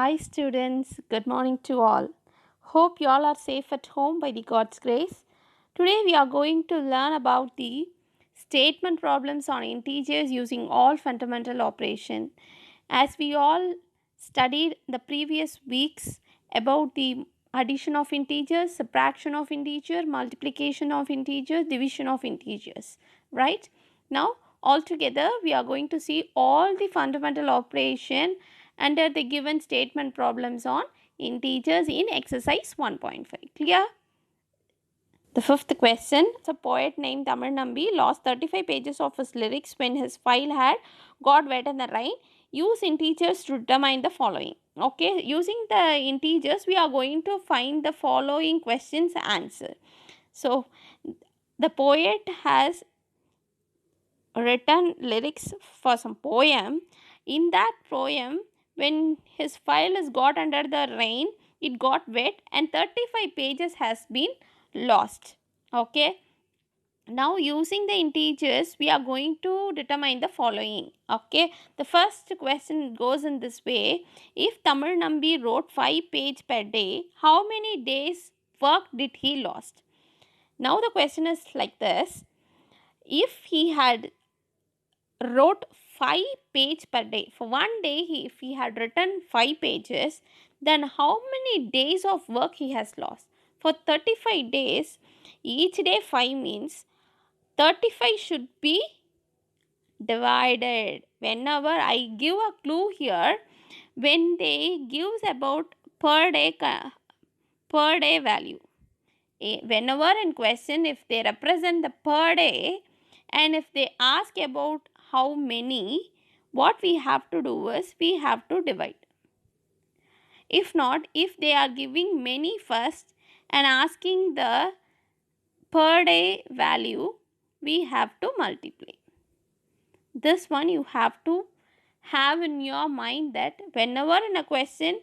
Hi students, good morning to all. Hope you all are safe at home by the God's grace. Today we are going to learn about the statement problems on integers using all fundamental operation. As we all studied the previous weeks about the addition of integers, subtraction of integer, multiplication of integers, division of integers, right? Now altogether we are going to see all the fundamental operation under the given statement problems on integers in exercise 1.5. Clear? The fifth question. A poet named Tamil Nambi lost 35 pages of his lyrics when his file had got wet in the rain. Use integers to determine the following. Okay, using the integers, we are going to find the following questions answer. So, the poet has written lyrics for some poem. In that poem, when his file is got under the rain, it got wet and 35 pages has been lost. Okay, now using the integers we are going to determine the following. Okay, the first question goes in this way. If Tamil Nambi wrote 5 pages per day, how many days work did he lost? Now the question is like this. If he had wrote 5 pages per day, for one day if he had written 5 pages, then how many days of work he has lost? For 35 days, each day 5 means 35 should be divided. Whenever I give a clue here, when they gives about per day value, whenever in question if they represent the per day and if they ask about how many, what we have to do is we have to divide. If not, if they are giving many first and asking the per day value, we have to multiply. This one you have to have in your mind, that whenever in a question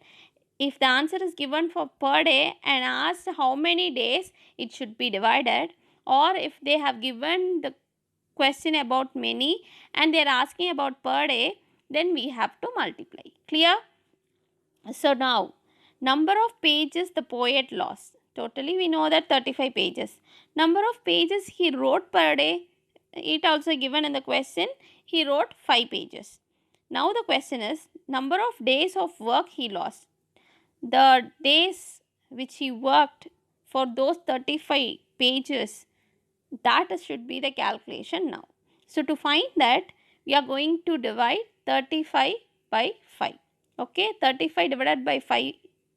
if the answer is given for per day and asked how many days, it should be divided. Or if they have given the question about many and they are asking about per day, then we have to multiply. Clear? So now, number of pages the poet lost. Totally we know that 35 pages. Number of pages he wrote per day, it also given in the question. He wrote 5 pages. Now the question is number of days of work he lost. The days which he worked for those 35 pages, that should be the calculation now. So to find that, we are going to divide 35 by 5. Okay, 35 divided by 5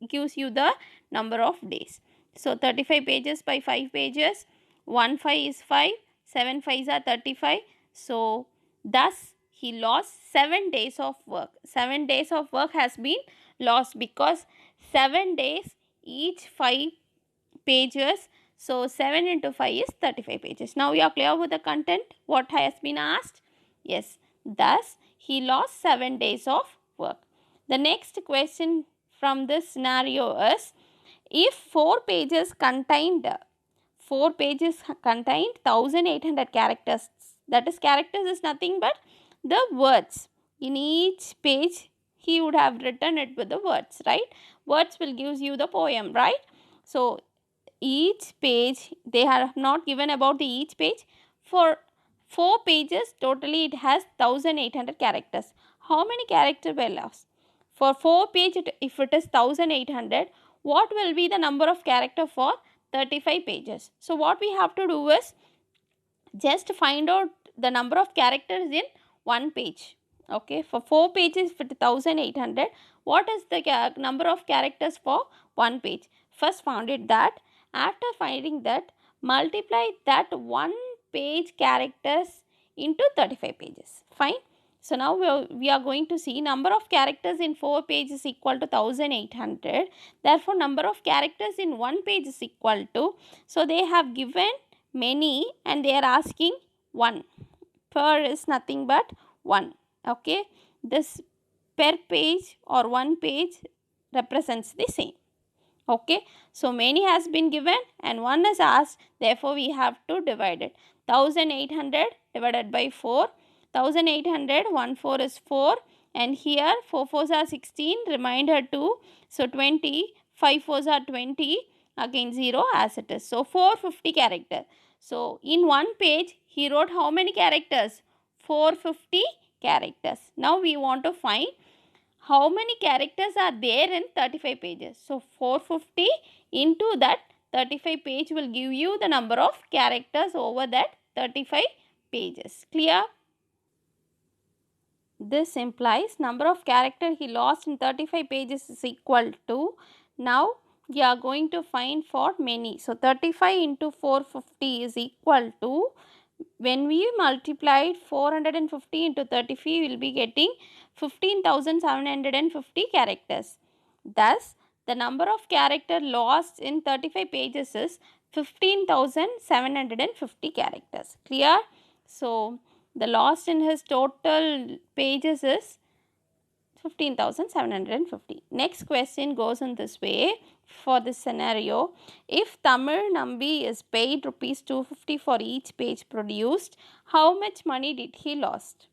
gives you the number of days. So 35 pages by 5 pages, 1 5 is 5, 7 5s are 35. So thus he lost 7 days of work. 7 days of work has been lost because 7 days each 5 pages. So 7 into 5 is 35 pages. Now you are clear with the content, what has been asked? Yes, thus he lost 7 days of work. The next question from this scenario is, if 4 pages contained 1800 characters, that is, characters is nothing but the words. In each page he would have written it with the words, right? Words will give you the poem, right? So each page, they have not given about the each page. For 4 pages totally it has 1800 characters. How many characters were lost? For 4 pages, if it is 1800, what will be the number of character for 35 pages? So what we have to do is just find out the number of characters in one page. Okay, for 4 pages for 1800, what is the number of characters for one page? First found it that. After finding that, multiply that one page characters into 35 pages. Fine. So now we are going to see number of characters in 4 pages equal to 1800. Therefore, number of characters in one page is equal to, so they have given many and they are asking 1. Per is nothing but 1. Okay, this per page or one page represents the same. Okay, so many has been given and 1 is asked, therefore we have to divide it. 1800 divided by 4, 1800, 1 4 is 4, and here 4 fours are 16, reminder 2, so 20, 5 fours are 20, again 0 as it is. So 450 characters. So in one page he wrote how many characters? 450 characters. Now we want to find how many characters are there in 35 pages. So 450 into that 35 page will give you the number of characters over that 35 pages. Clear? This implies number of character he lost in 35 pages is equal to, now we are going to find for many. So 35 into 450 is equal to, when we multiplied 450 into 35, we will be getting 15,750 characters. Thus, the number of character lost in 35 pages is 15,750 characters. Clear? So, the lost in his total pages is 15,750. Next question goes in this way for this scenario. If Tamil Nambi is paid rupees 250 for each page produced, how much money did he lost?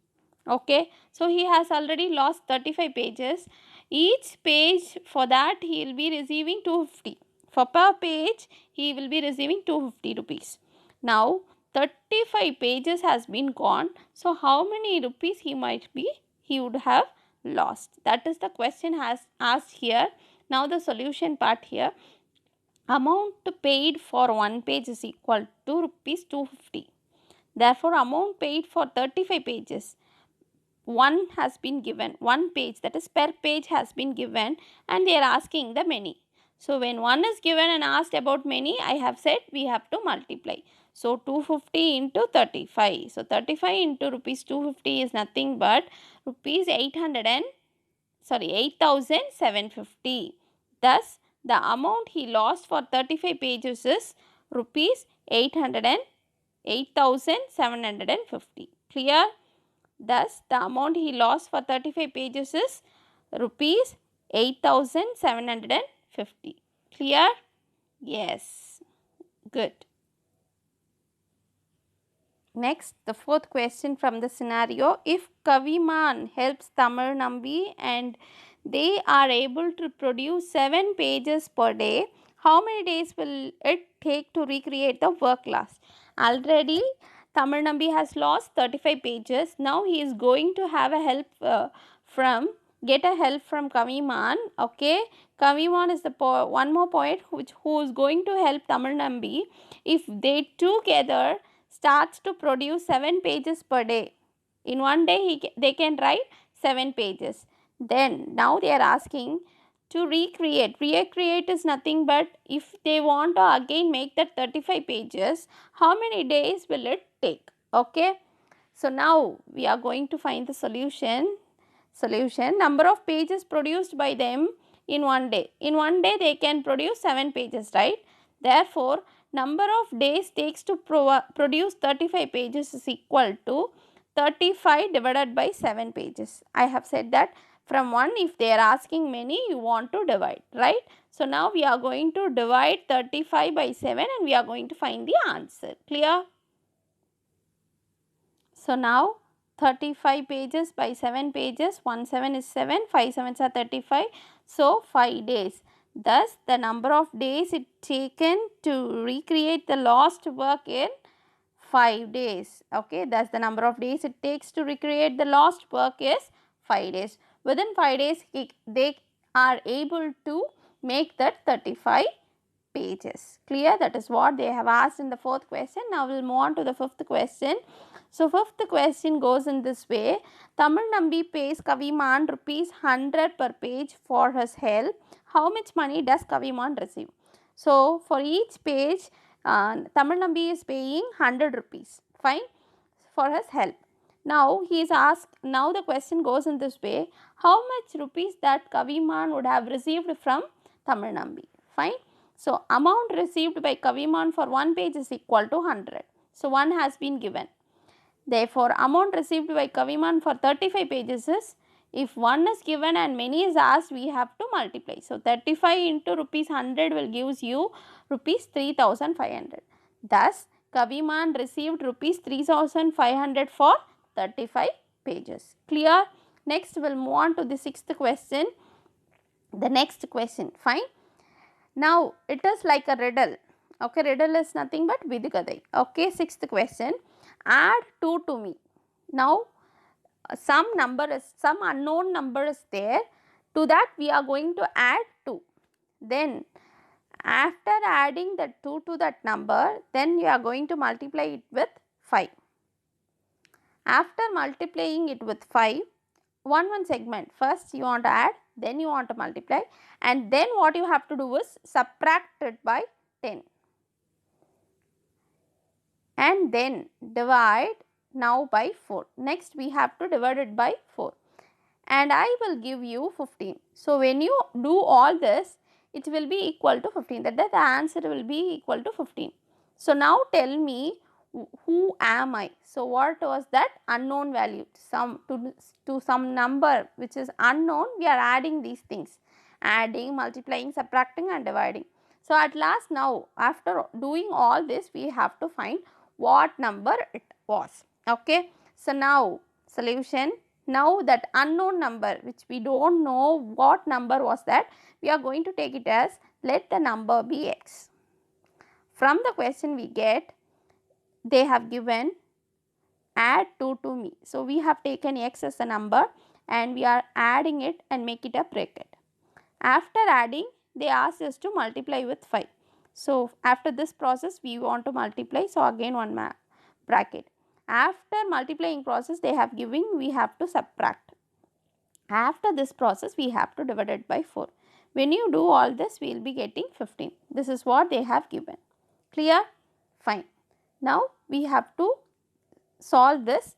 Okay, so he has already lost 35 pages. Each page, for that he will be receiving 250. For per page he will be receiving 250 rupees. Now 35 pages has been gone. So how many rupees he would have lost? That is the question has asked here. Now the solution part here. Amount paid for one page is equal to rupees 250. Therefore amount paid for 35 pages, one has been given, one page, that is per page has been given, and they are asking the many. So when one is given and asked about many, I have said we have to multiply. So 250 into 35. So 35 into rupees 250 is nothing but rupees 8,750. Thus the amount he lost for 35 pages is rupees 8,750. Clear? Thus, the amount he lost for 35 pages is rupees 8,750. Clear? Yes. Good. Next, the fourth question from the scenario. If Kaviman helps Tamil Nambi and they are able to produce 7 pages per day, how many days will it take to recreate the work lost? Already Tamil Nambi has lost 35 pages. Now he is going to have a help get a help from Kaviman. Okay, Kaviman is the one more poet who is going to help Tamil Nambi. If they together starts to produce 7 pages per day, in one day they can write 7 pages. Then now they are asking to recreate. Recreate is nothing but if they want to again make that 35 pages, how many days will it take? Okay, so now we are going to find the solution. Number of pages produced by them in one day. In one day they can produce 7 pages, right? Therefore number of days takes to produce 35 pages is equal to 35 divided by 7 pages. I have said that from 1, if they are asking many, you want to divide, right? So now we are going to divide 35 by 7 and we are going to find the answer. Clear? So now 35 pages by 7 pages, 1 7 is 7, 5 7s are 35, so 5 days. Thus the number of days it taken to recreate the lost work in 5 days. Okay, thus the number of days it takes to recreate the lost work is 5 days. Within 5 days they are able to make that 35 pages. Clear? That is what they have asked in the fourth question. Now we will move on to the fifth question. So fifth question goes in this way. Tamil Nambi pays Kaviman rupees 100 per page for his help. How much money does Kaviman receive? So for each page Tamil Nambi is paying 100 rupees. Fine, for his help. Now he is asked, now the question goes in this way. How much rupees that Kaviman would have received from Tamil Nambi? Fine. So amount received by Kaviman for one page is equal to 100. So 1 has been given. Therefore amount received by Kaviman for 35 pages is, if 1 is given and many is asked, we have to multiply. So 35 into rupees 100 will gives you rupees 3,500. Thus Kaviman received rupees 3,500 for 35 pages. Clear? Next we will move on to the sixth question. The next question, fine. Now it is like a riddle. Okay, riddle is nothing but Vidigadai. Okay, sixth question. Add 2 to me. Now some unknown number is there. To that we are going to add 2. Then after adding that 2 to that number, then you are going to multiply it with 5. After multiplying it with 5, one segment, first you want to add, then you want to multiply, and then what you have to do is subtract it by 10 and then divide now by 4. Next we have to divide it by 4 and I will give you 15. So when you do all this, it will be equal to 15, that the answer will be equal to 15. So now tell me, who am I? So what was that? Unknown value, to some number which is unknown, we are adding these things, adding, multiplying, subtracting and dividing. So at last, now after doing all this, we have to find what number it was. Okay, so now solution. Now that unknown number which we don't know what number was that, we are going to take it as, let the number be x. From the question we get, they have given add 2 to me. So we have taken x as a number and we are adding it and make it a bracket. After adding, they asked us to multiply with 5. So after this process we want to multiply, so again one bracket. After multiplying process they have given, we have to subtract. After this process we have to divide it by 4. When you do all this, we will be getting 15. This is what they have given. Clear? Fine. Now we have to solve this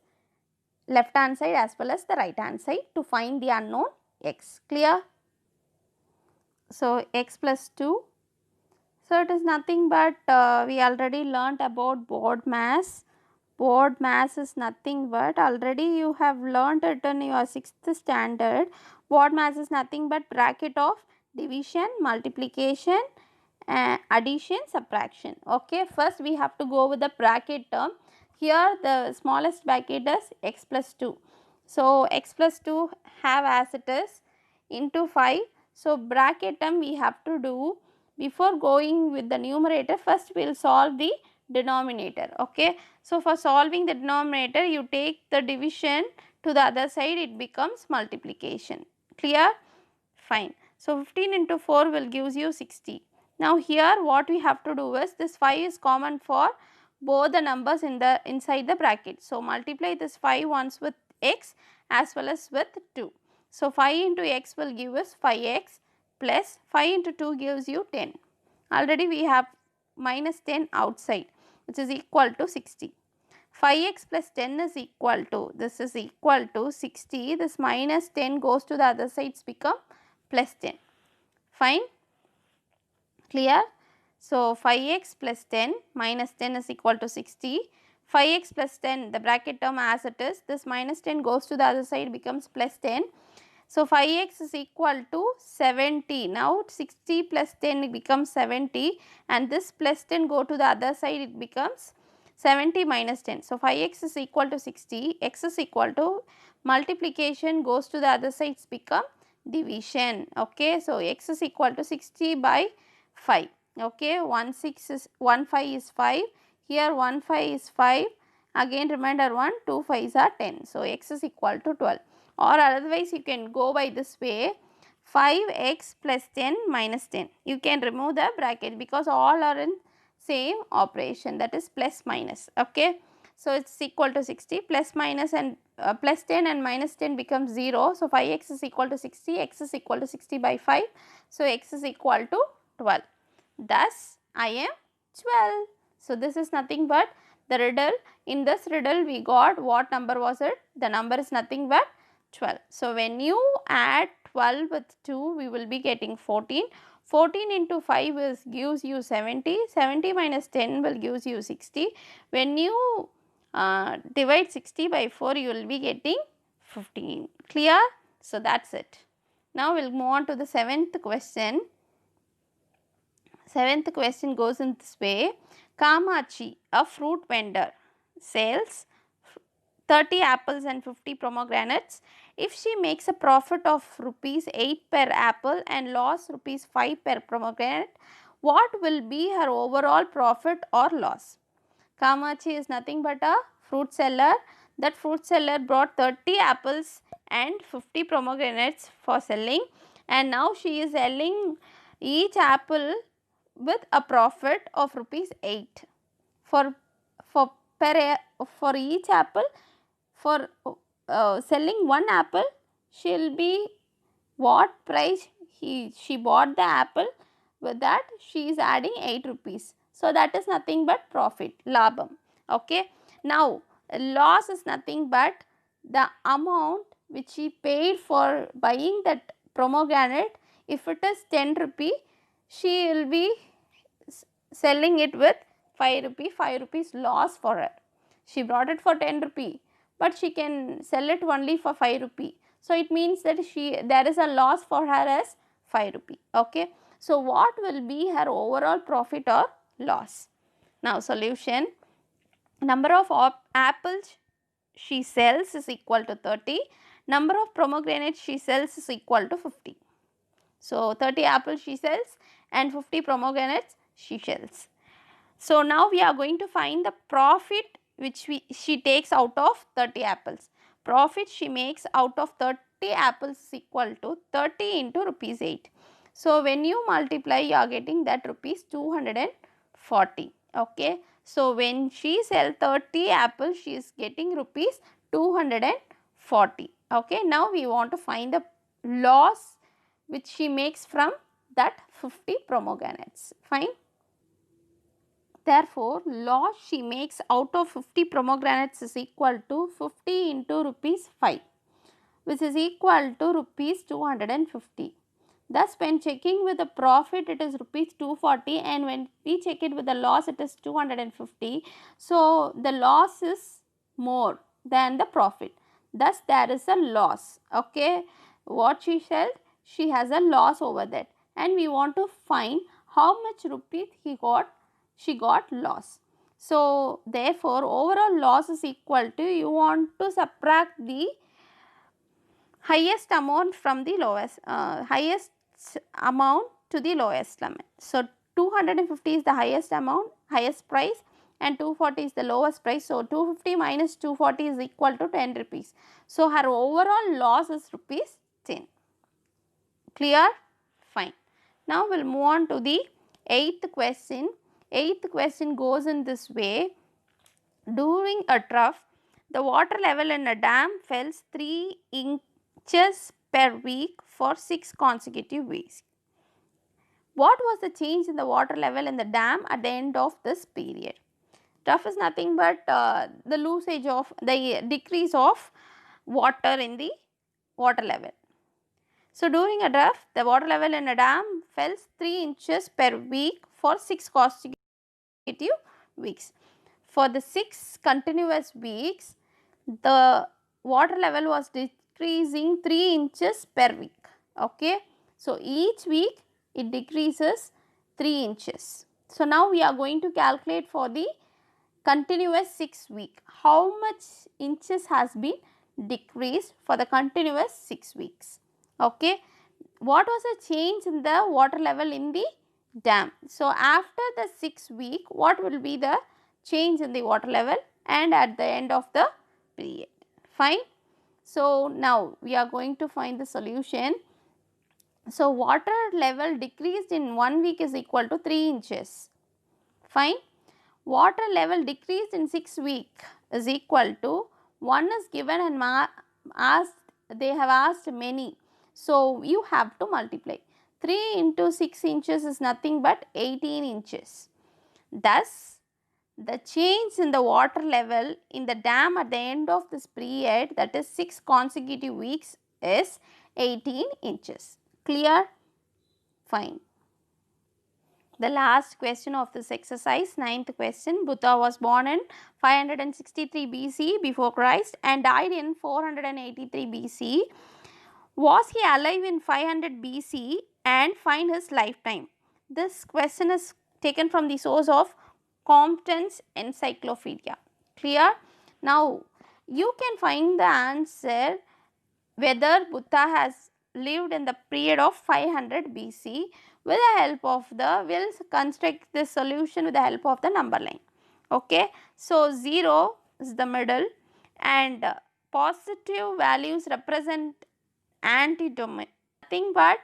left hand side as well as the right hand side to find the unknown x. Clear? So x plus 2. So it is nothing but we already learnt about board mass. Board mass is nothing but, already you have learnt it in your 6th standard. Board mass is nothing but bracket of division, multiplication, addition, subtraction. Okay, first we have to go with the bracket term. Here the smallest bracket is x plus 2. So x plus 2 have as it is into 5. So bracket term we have to do. Before going with the numerator, first we will solve the denominator. Okay, so for solving the denominator, you take the division to the other side, it becomes multiplication. Clear? Fine. So 15 into 4 will gives you 60. Now here what we have to do is, this 5 is common for both the numbers inside the bracket. So multiply this 5 once with x as well as with 2. So 5 into x will give us 5x plus 5 into 2 gives you 10. Already we have minus 10 outside, which is equal to 60. 5x plus 10 is equal to, this is equal to 60. This minus 10 goes to the other sides, become plus 10. Fine? Clear? So 5x plus 10 minus 10 is equal to 60. 5x plus 10, the bracket term as it is, this minus 10 goes to the other side, becomes plus 10. So 5x is equal to 70. Now 60 plus 10 becomes 70 and this plus 10 go to the other side, it becomes 70 minus 10. So 5x is equal to 60, x is equal to multiplication goes to the other sides, become division. Okay, so x is equal to 60 by 5. Okay, 1 5 is 5, here 1 5 is 5, again remainder 1, 2 5s are 10. So x is equal to 12. Or otherwise you can go by this way, 5x plus 10 minus 10. You can remove the bracket because all are in same operation, that is plus minus. Okay, so it's equal to 60, plus minus and plus 10 and minus 10 becomes 0. So 5x is equal to 60, x is equal to 60 by 5. So x is equal to 12. Thus I am 12. So this is nothing but the riddle. In this riddle we got, what number was it? The number is nothing but 12. So when you add 12 with 2, we will be getting 14. 14 into 5 gives you 70. 70 minus 10 will gives you 60. When you divide 60 by 4, you will be getting 15. Clear? So that's it. Now we'll move on to the 7th question. 7th question goes in this way. Kamachi, a fruit vendor, sells 30 apples and 50 pomegranates. If she makes a profit of rupees 8 per apple and loss rupees 5 per pomegranate, what will be her overall profit or loss? Kamachi is nothing but a fruit seller. That fruit seller brought 30 apples and 50 pomegranates for selling, and now she is selling each apple with a profit of rupees 8 for for for each apple. For selling one apple, she will be what price she bought the apple, with that she is adding 8 rupees. So that is nothing but profit, labham. Okay. Now loss is nothing but the amount which she paid for buying that pomegranate. If it is 10 rupee, she will be selling it with 5 rupee, 5 rupees loss for her. She brought it for 10 rupee, but she can sell it only for 5 rupee. So it means that there is a loss for her as 5 rupee. Okay. So what will be her overall profit or loss? Now solution, number of apples she sells is equal to 30, number of pomegranates she sells is equal to 50. So 30 apples she sells and 50 pomegranates she sells. So now we are going to find the profit which she takes out of 30 apples. Profit she makes out of 30 apples is equal to 30 into rupees 8. So when you multiply, you are getting that rupees 240. Okay. So when she sells 30 apples, she is getting rupees 240. Okay. Now we want to find the loss which she makes from that 50 pomegranates. Fine. Therefore, loss she makes out of 50 pomegranates is equal to 50 into rupees 5, which is equal to rupees 250. Thus, when checking with the profit, it is rupees 240, and when we check it with the loss, it is 250. So, the loss is more than the profit. Thus, there is a loss. Okay. What she said, she has a loss over that, and we want to find how much rupees she got loss. So, therefore, overall loss is equal to, you want to subtract the highest amount from the highest amount to the lowest limit. So, 250 is the highest amount, highest price, and 240 is the lowest price. So, 250 minus 240 is equal to 10 rupees. So, her overall loss is rupees 10. Clear? Fine. Now, we will move on to the 8th question. 8th question goes in this way. During a drought, the water level in a dam fell 3 inches per week for 6 consecutive weeks. What was the change in the water level in the dam at the end of this period? Drought is nothing but the losage of the decrease of water in the water level. So, during a drought, the water level in a dam fell 3 inches per week for 6 consecutive weeks. For the 6 continuous weeks, the water level was decreasing 3 inches per week. Okay. So, each week it decreases 3 inches. So, now we are going to calculate for the continuous 6 week. How much inches has been decreased for the continuous 6 weeks. Okay. What was the change in the water level in the dam? So, after the 6th week, what will be the change in the water level and at the end of the period? Fine. So, now we are going to find the solution. So, water level decreased in 1 week is equal to 3 inches. Fine. Water level decreased in 6 weeks is equal to 1 is given and they have asked many. So, you have to multiply. 3 into 6 inches is nothing but 18 inches. Thus, the change in the water level in the dam at the end of this period, that is 6 consecutive weeks, is 18 inches. Clear? Fine. The last question of this exercise, 9th question. Buddha was born in 563 BC before Christ and died in 483 BC. Was he alive in 500 BC and find his lifetime? This question is taken from the source of Compton's Encyclopedia. Clear? Now, you can find the answer whether Buddha has lived in the period of 500 BC with the help of the, we'll construct this solution with the help of the number line. Okay, so 0 is the middle and positive values represent antedom, nothing but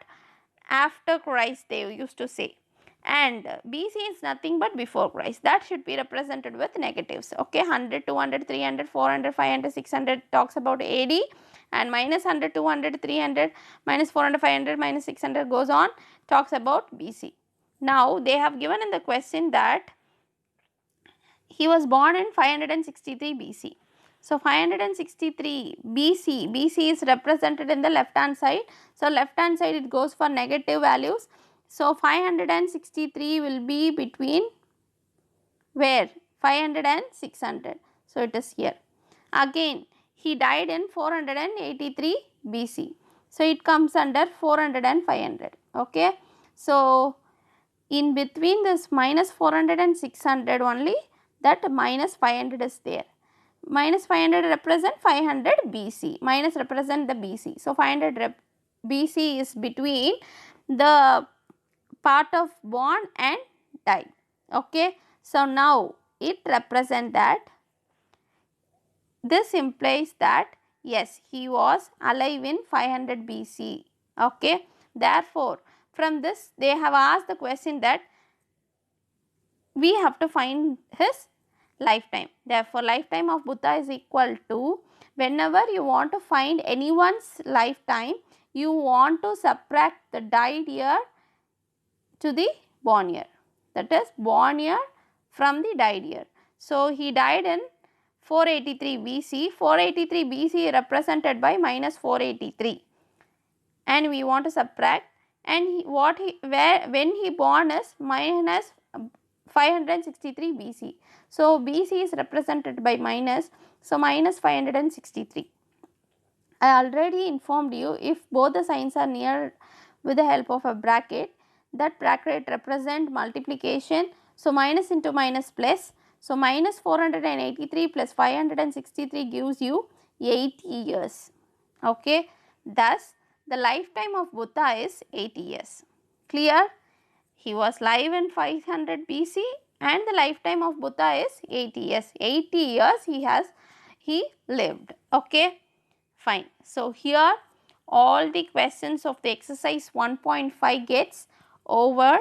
after Christ they used to say, and BC is nothing but before Christ, that should be represented with negatives. Okay, 100, 200, 300, 400, 500, 600 talks about AD, and minus 100, 200, 300, minus 400, 500, minus 600 goes on, talks about BC. Now they have given in the question that he was born in 563 BC. So 563 BC, BC is represented in the left hand side. So left hand side it goes for negative values. So 563 will be between where? 500 and 600. So it is here. Again he died in 483 BC. So it comes under 400 and 500. Okay. So in between this minus 400 and 600 only, that minus 500 is there. Minus 500 represent 500 BC, minus represent the BC. So 500 BC is between the part of born and died. Okay. So now it represent that, this implies that yes, he was alive in 500 BC. Okay. Therefore, from this they have asked the question that we have to find his lifetime. Therefore, lifetime of Buddha is equal to, whenever you want to find anyone's lifetime, you want to subtract the died year to the born year. That is born year from the died year. So, he died in 483 BC. 483 BC represented by minus 483, and we want to subtract, and when he born is minus 563 BC. So BC is represented by minus, so minus 563. I already informed you, if both the signs are near with the help of a bracket, that bracket represent multiplication. So minus into minus plus. So minus 483 plus 563 gives you 80 years. Okay. Thus the lifetime of Buddha is 80 years. Clear? He was live in 500 BC and the lifetime of Buddha is 80 years. 80 years he lived. Okay, fine. So here all the questions of the exercise 1.5 gets over.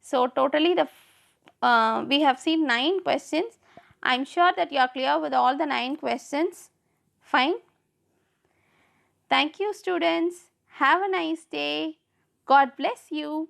So totally we have seen 9 questions. I am sure that you are clear with all the 9 questions. Fine. Thank you students. Have a nice day. God bless you.